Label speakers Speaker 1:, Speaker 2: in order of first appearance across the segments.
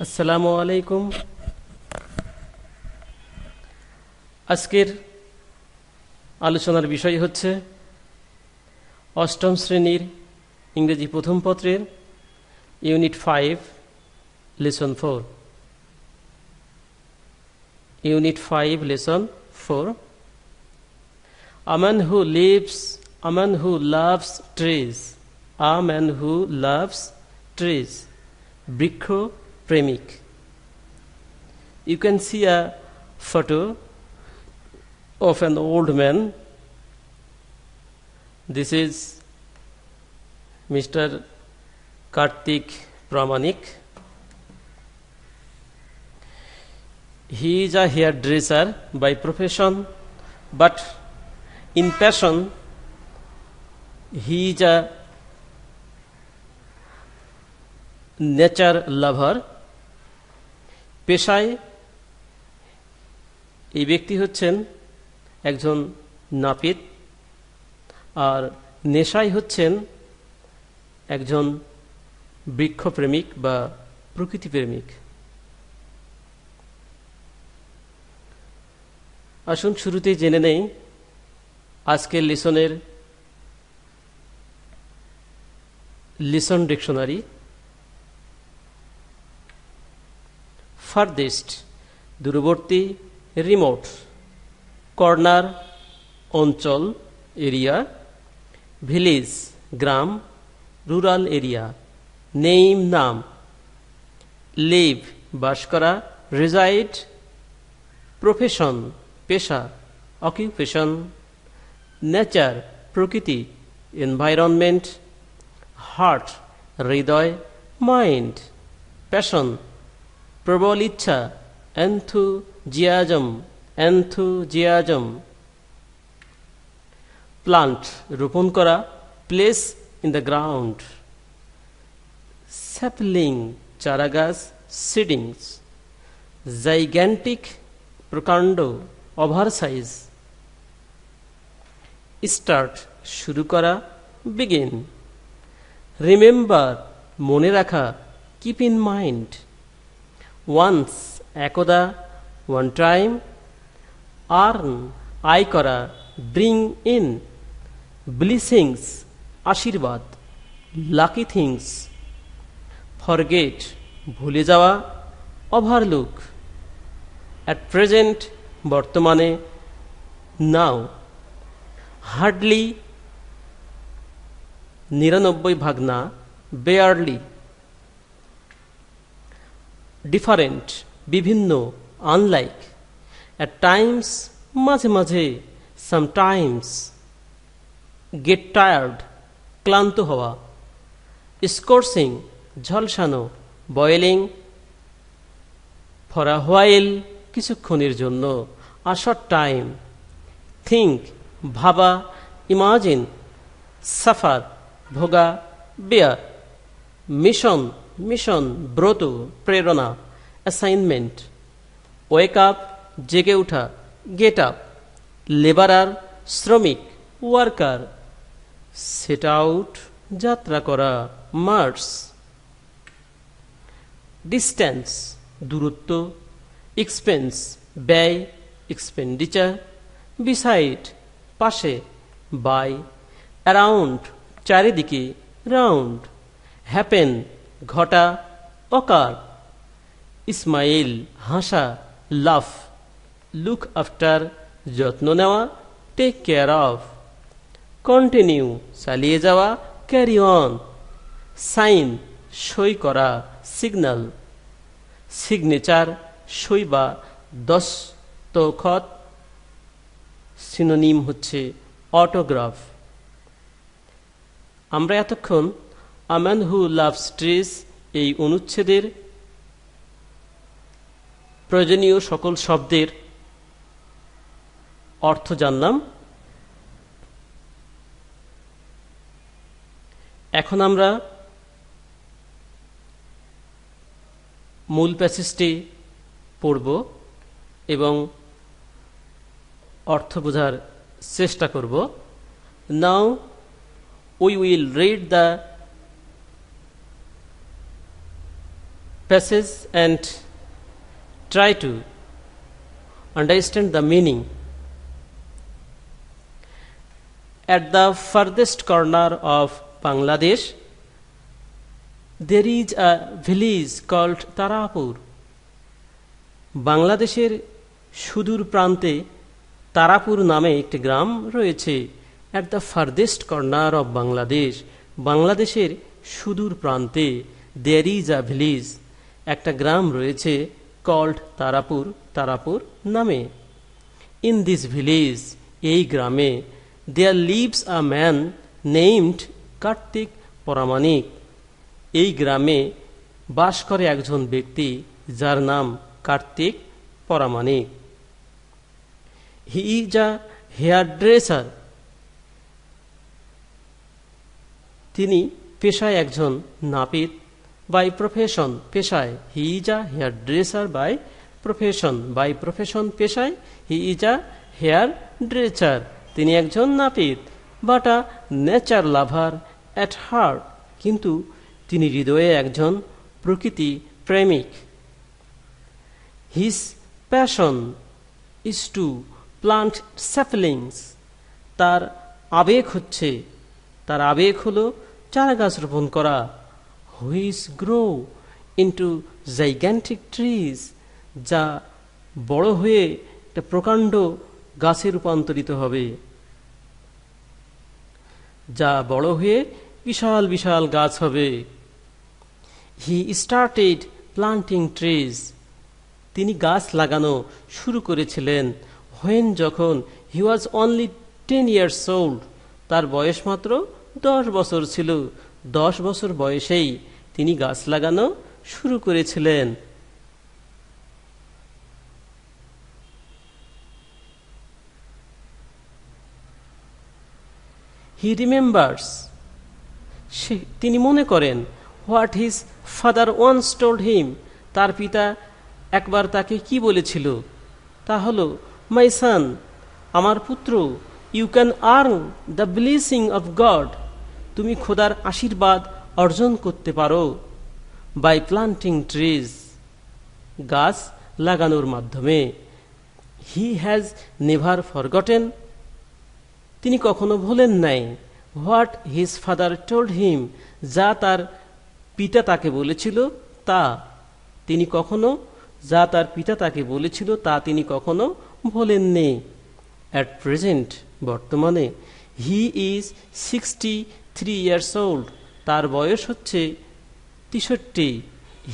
Speaker 1: আসসালামু আলাইকুম। আজকের আলোচনার বিষয় হচ্ছে অষ্টম শ্রেণীর ইংরেজি প্রথম পত্রের unit 5 lesson 4। Unit 5 lesson 4। A man who loves trees, a man who loves trees, বৃক্ষ প্রেমিক। You can see a photo of an old man. This is Mr. Kartik Pramanik. He is a hairdresser by profession, but in passion he is a nature lover. পেশায় এই ব্যক্তি হচ্ছেন একজন নাপিত, আর নেশায় হচ্ছেন একজন বৃক্ষপ্রেমিক বা প্রকৃতিপ্রেমিক। আসুন শুরুতেই জেনে নেই আজকের লেসনের লেসন ডিকশনারি। ফারদেস্ট দূরবর্তী, রিমোট কর্নার অঞ্চল এরিয়া, ভিলেজ গ্রাম রুরাল এরিয়া, নেম নাম, লিভ বাস করা, রেজাইড প্রফেশন পেশা অকিউপেশন, নেচার প্রকৃতি এনভায়রনমেন্ট, হার্ট হৃদয়, মাইন্ড প্যাশন প্রবল ইচ্ছা, এনথুজিয়াজম, প্লান্ট রোপণ করা, place in the ground, sapling চারাগাছ, সিডিংস, জাইগ্যান্টিক প্রকাণ্ড ওভারসাইজ, স্টার্ট শুরু করা, বিগিন, রিমেম্বার মনে রাখা, কিপ ইন মাইন্ড, ওয়ান্স একদা, ওয়ান টাইম, আর্ন আয় করা, ব্রিং ইন, ব্লিসিংস আশীর্বাদ, লাকি থিংস, ফরগেট ভুলে যাওয়া, ওভারলুক, অ্যাট প্রেজেন্ট বর্তমানে, নাও, হার্ডলি 99 বেয়ারলি, ডিফারেন্ট বিভিন্ন, আনলাইক, অ্যাট টাইমস মাঝে মাঝে, সামটাইমস, গেট টায়ার্ড ক্লান্ত হওয়া, স্কোর্সিং ঝলসানো, বয়েলিং, ফর আ হোয়াইল কিছুক্ষণের জন্য, আ শর্ট টাইম, থিঙ্ক ভাবা, ইমাজিন সাফার ভোগা, বেয়ার, মিশন ব্রত প্রেরণা, অ্যাসাইনমেন্ট, ওয়েক আপ জেগে ওঠা, গেট আপ, লেবারার শ্রমিক, ওয়ার্কার, সেট আউট যাত্রা করা, মার্চ, ডিস্ট্যান্স দূরত্ব, এক্সপেন্স ব্যয়, এক্সপেন্ডিচার, বিসাইড পাশে, বাই, অ্যারাউন্ড চারিদিকে, রাউন্ড, হ্যাপেন ঘটা, অকার, ইসমাইল হাসা, লাফ, লুক আফটার যত্ন নেওয়া, টেক কেয়ার অফ, কন্টিনিউ চালিয়ে যাওয়া, ক্যারি অন, সাইন সই করা, সিগন্যাল, সিগনেচার সই বা দস্তখত, সিনোনিম হচ্ছে অটোগ্রাফ। আমরা এতক্ষণ আ ম্যান হু লাভস ট্রিজ এই অনুচ্ছেদের প্রয়োজনীয় সকল শব্দের অর্থ জানলাম। এখন আমরা মূল প্যাসেজটি পড়ব এবং অর্থ বোঝার চেষ্টা করব। নাও we will read the passage and try to understand the meaning. At the furthest corner of Bangladesh, there is a village called Tarapur. বাংলাদেশের সুদূর প্রান্তে তারাপুর নামে একটি গ্রাম রয়েছে। At the farthest corner of Bangladesh, বাংলাদেশের সুদূর প্রান্তে দেয়ার ইজ আ ভিলেজ, একটা গ্রাম রয়েছে কল্ড তারাপুর, তারাপুর নামে। ইন দিস ভিলেজ, এই গ্রামে, there lives a man named Kartik Paramanik, এই গ্রামে বাস করে একজন ব্যক্তি যার নাম Kartik Paramanik. He is a hairdresser, তিনি পেশায় একজন নাপিত। বাই প্রফেশন, পেশায়। He is a hairdresser by profession, by profession পেশায়। He is a hairdresser, তিনি একজন নাপিত। But a nature lover at heart, কিন্তু তিনি হৃদয়ে একজন প্রকৃতি প্রেমিক। His passion is to plant saplings, তার আবেগ হচ্ছে, তার আবেগ হলো চারা গাছ রোপণ করা। Which grow into gigantic trees, যা বড় হয়ে একটা প্রকাণ্ড গাছে রূপান্তরিত হবে, যা বড় হয়ে বিশাল বিশাল গাছ হবে। হি স্টার্টেড প্লান্টিং ট্রিজ, তিনি গাছ লাগানো শুরু করেছিলেন। হোয়েন, যখন হি ওয়াজ অনলি 10 years old, তার বয়স মাত্র 10 বছর ছিল। 10 বছর বয়সেই তিনি গাছ লাগানো শুরু করেছিলেন। হি রিমেম্বার্স, তিনি মনে করেন, what his father once told him, তার পিতা একবার তাকে কি বলেছিল, তা হলো, মাই সান, আমার পুত্র, you can earn the blessing of God, তুমি খোদার আশীর্বাদ অর্জন করতে পারো। বাই প্লান্টিং ট্রিজ, গাছ লাগানোর মাধ্যমে। হি হ্যাজ নেভার ফরগটেন, তিনি কখনো ভোলেন নাই। What his father told him, যা তার পিতা তাকে বলেছিল তা তিনি কখনো, যা তার পিতা তাকে বলেছিল তা তিনি কখনো ভোলেননি। অ্যাট প্রেজেন্ট, বর্তমানে, হি ইজ 63 years old, তার বয়স হচ্ছে 63।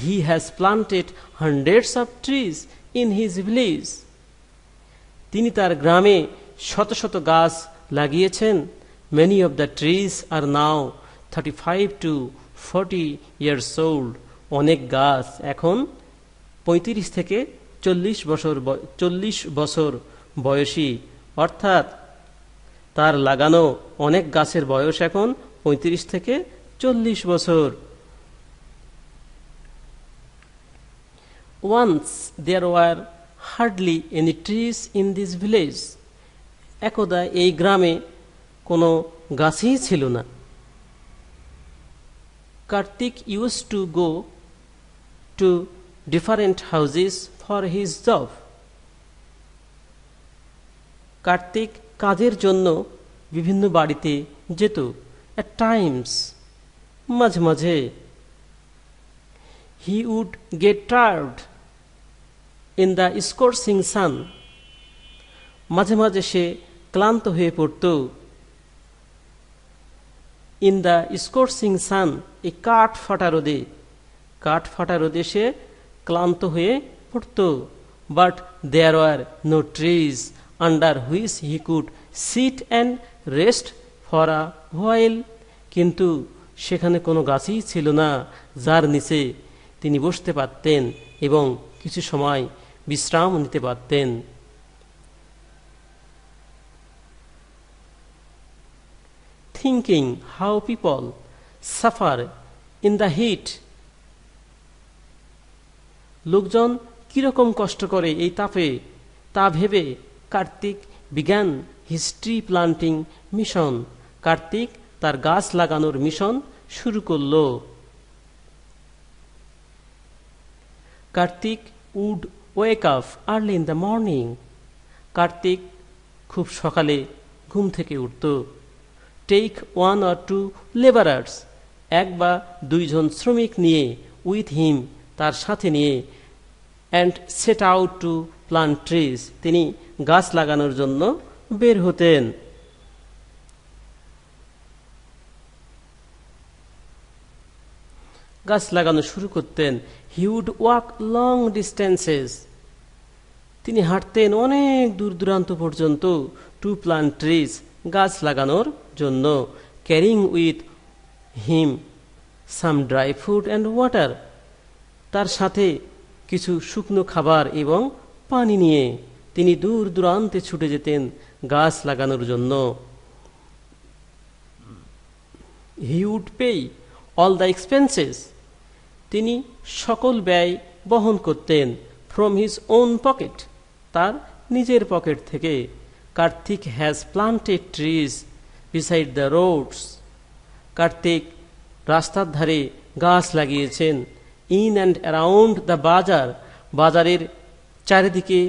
Speaker 1: He has planted hundreds of trees in his village, তিনি তার গ্রামে শত শত গাছ লাগিয়েছেন। Many of the trees are now 35 to 40 years old, অনেক গাছ এখন 35 থেকে 40 বছর বয়সী, অর্থাৎ তার লাগানো অনেক গাছের বয়স এখন 35 থেকে 40 বছর। Once there were hardly any trees in this village, একদা এই গ্রামে কোনো গাছই ছিল না। Kartik used to go to different houses for his job, Kartik কাজের জন্য বিভিন্ন বাড়িতে যেত। at times, মাঝে মাঝে। he would get tired in the scorching sun, মাঝে মাঝে সে ক্লান্ত হয়ে পড়ত। in the scorching sun, এই কাঠ ফাটা রোদে, কাঠ ফাটা রোদে সে ক্লান্ত হয়ে পড়ত। but there were no trees under which he could sit and rest for a while, কিন্তু সেখানে কোনো গাছই ছিল না যার নিচে তিনি বসতে পারতেন এবং কিছু সময় বিশ্রাম নিতে পারতেন। Thinking how people suffer in the heat, লোকজন কিরকম কষ্ট করে এই তাপে, তা ভেবে Kartik began his tree planting mission, Kartik তার গাছ লাগানোর মিশন শুরু করল। Kartik would wake up early in the morning. Kartik খুব সকালে ঘুম থেকে উঠত। টেক 1 or 2 লেবারার্স, এক বা দুইজন শ্রমিক নিয়ে, উইথ হিম তার সাথে নিয়ে, and set out to plant trees, তিনি গাছ লাগানোর জন্য বের হতেন। গাছ লাগানো শুরু করতেন। He would walk long distances, তিনি হাঁটতেন অনেক দূর দূরান্ত পর্যন্ত, টু প্লান্ট ট্রিজ, গাছ লাগানোর জন্য। Carrying with him some dry food and water, তার সাথে কিছু শুকনো খাবার এবং পানি নিয়ে তিনি দূর দূরান্তে ছুটে যেতেন গাছ লাগানোর জন্য। He would pay all the expenses, তিনি সকল ব্যয় বহন করতেন। ফ্রম হিজ ওন পকেট, তার নিজের পকেট থেকে। Kartik has planted trees beside the roads, Kartik রাস্তার ধারে গাছ লাগিয়েছেন। ইন অ্যান্ড অ্যারাউন্ড দ্য বাজার, বাজারের চারিদিকে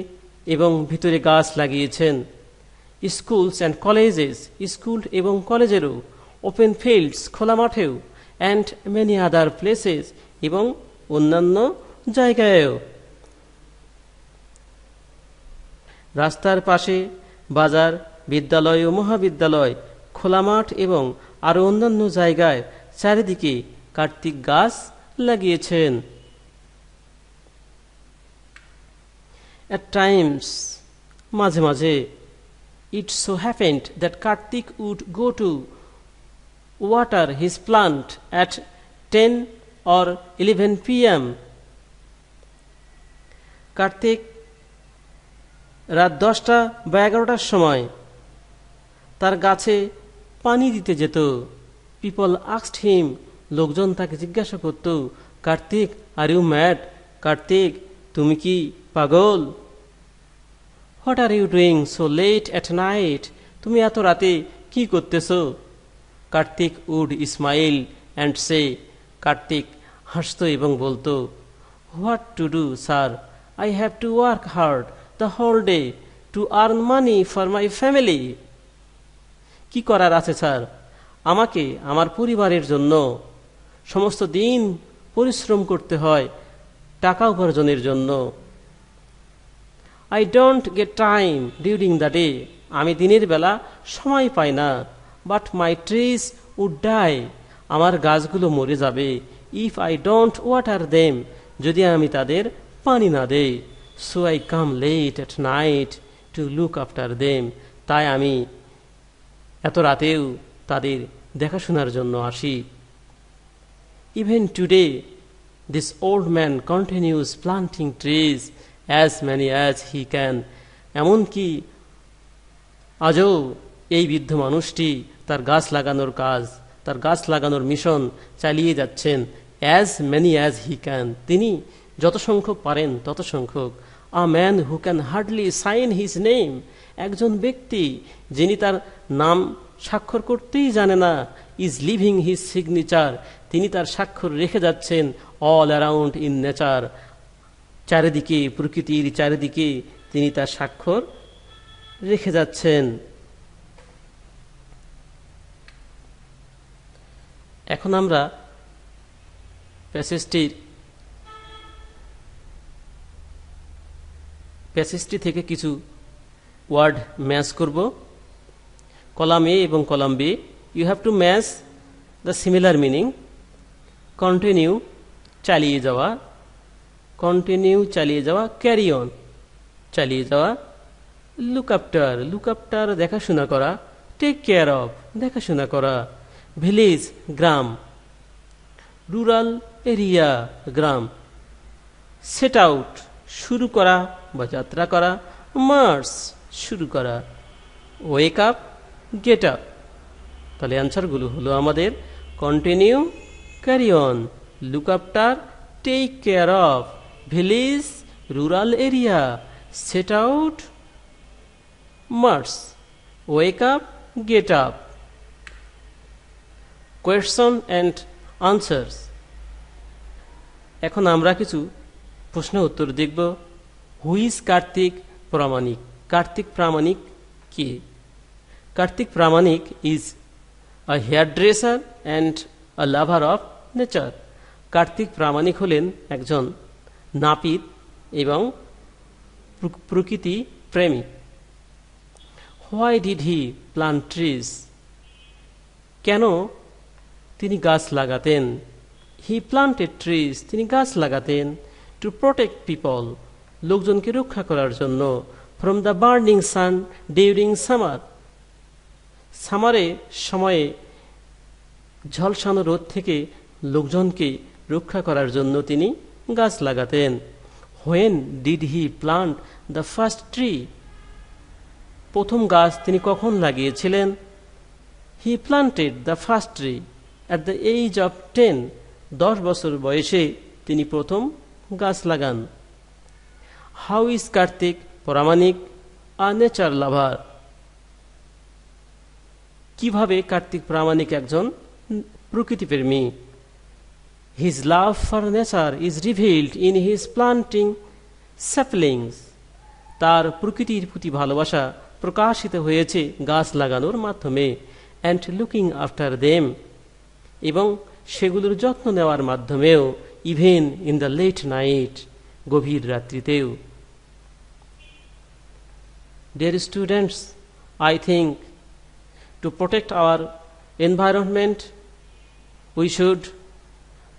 Speaker 1: এবং ভিতরে গাছ লাগিয়েছেন। স্কুলস অ্যান্ড কলেজেস, স্কুল এবং কলেজেরও। ওপেন ফিল্ডস, খোলা মাঠেও। অ্যান্ড মেনি আদার প্লেসেস, এবং অন্যান্য জায়গায়ও। রাস্তার পাশে, বাজার, বিদ্যালয় ও মহাবিদ্যালয়, খোলা মাঠ এবং আরও অন্যান্য জায়গায় চারিদিকে কার্তিক গাছ লাগিয়েছেন। At times, মাঝে মাঝে, it so happened that Kartik would go to water his plant at 10 or 11 p.m. Kartik রাত 10টা বা 11টার সময় তার গাছে পানি দিতে যেত। পিপল আস্কড হিম, লোকজন তাকে জিজ্ঞাসা করত, Kartik are you mad, Kartik তুমি কি পাগল? What are you doing so late at night, তুমি এত রাতে কি করতেছ? Kartik would smile and say, Kartik হাসত এবং বলতো, what to do sir, I have to work hard the whole day to earn money for my family. কি করার আছে স্যার, আমাকে আমার পরিবারের জন্য সমস্ত দিন পরিশ্রম করতে হয় টাকা উপার্জনের জন্য। I don't get time during the day, আমি দিনের বেলা সময় পাই না। But my trees would die, আমার গাছগুলো মরে যাবে। If I don't water them, যদি আমি তাদের পানি না দেই। So I come late at night to look after them, তাই আমি এত রাতেও তাদের দেখাশোনার জন্য আসি। Even today this old man continues planting trees as many as he can, এমনকি আজও এই বৃদ্ধ মানুষটি তার গাছ লাগানোর কাজ, তার গাছ লাগানোর মিশন চালিয়ে যাচ্ছেন। As many as he can, তিনি যত সংখ্যক পারেন তত সংখ্যক। A man who can hardly sign his name, একজন ব্যক্তি যিনি তার নাম স্বাক্ষর করতেই জানে না, ইজ লিভিং হিজ সিগনেচার, তিনি তার স্বাক্ষর রেখে যাচ্ছেন অল অ্যারাউন্ড ইন নেচার, চারিদিকে, প্রকৃতির চারিদিকে তিনি তার স্বাক্ষর রেখে যাচ্ছেন। এখন আমরা প্যাসেজটি থেকে কিছু ওয়ার্ড ম্যাচ করব। কলাম এ এবং column B, you have to match the similar meaning. Continue, চালিয়ে যাওয়া, কন্টিনিউ চালিয়ে যাওয়া। ক্যারি অন, চালিয়ে যাওয়া। লুক আফটার, লুক আফটার দেখাশোনা করা। টেক কেয়ার অফ, দেখাশোনা করা। ভিলেজ, গ্রাম। রুরাল এরিয়া, গ্রাম। সেট আউট, শুরু করা বা যাত্রা করা। মার্চ, শুরু করা। Wake up, get up. তাহলে অ্যান্সারগুলো হলো আমাদের continue, carry on, look after, take care of, village, rural area, set out, march, wake up, get up. Question and answers. এখন আমরা কিছু প্রশ্ন উত্তর দেখব। Who is Kartik Pramanik? কার্তিক প্রামাণিক কে? Kartik Pramanik is a hairdresser and a lover of nature. Kartik Pramanik হলেন একজন নাপিত এবং প্রকৃতি প্রেমিক। Why did he plant trees? কেন তিনি গাছ লাগাতেন? হি প্লান্টেড ট্রিজ, তিনি গাছ লাগাতেন টু প্রোটেক্ট পিপল, লোকজনকে রক্ষা করার জন্য, from the burning sun during summer, সামারে সময়ে ঝলসানো রোদ থেকে লোকজনকে রক্ষা করার জন্য তিনি গাছ লাগাতেন। When did he plant the first tree? প্রথম গাছ তিনি কখন লাগিয়েছিলেন? He planted the first tree at the age of 10, 10 বছর বয়সে তিনি প্রথম গাছ লাগান। How is Kartik Pramanik a nature lover? কিভাবে কার্তিক প্রামাণিক একজন প্রকৃতিপ্রেমী? His love for nature is revealed in his planting saplings, তার প্রকৃতির প্রতি ভালোবাসা প্রকাশিত হয়েছে গাছ লাগানোর মাধ্যমে। অ্যান্ড লুকিং আফটার দেম, এবং সেগুলোর যত্ন নেওয়ার মাধ্যমেও। Even in the late night, গভীর রাত্রিতেও। Dear students, I think to protect our environment, we should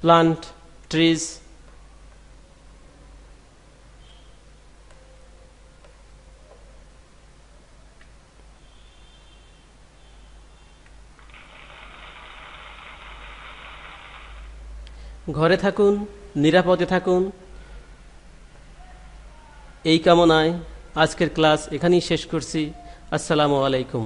Speaker 1: plant trees. ঘরে থাকুন, নিরাপদে থাকুন, এই কামনায় আজকের ক্লাস এখানেই শেষ করছি। আসসালামু আলাইকুম।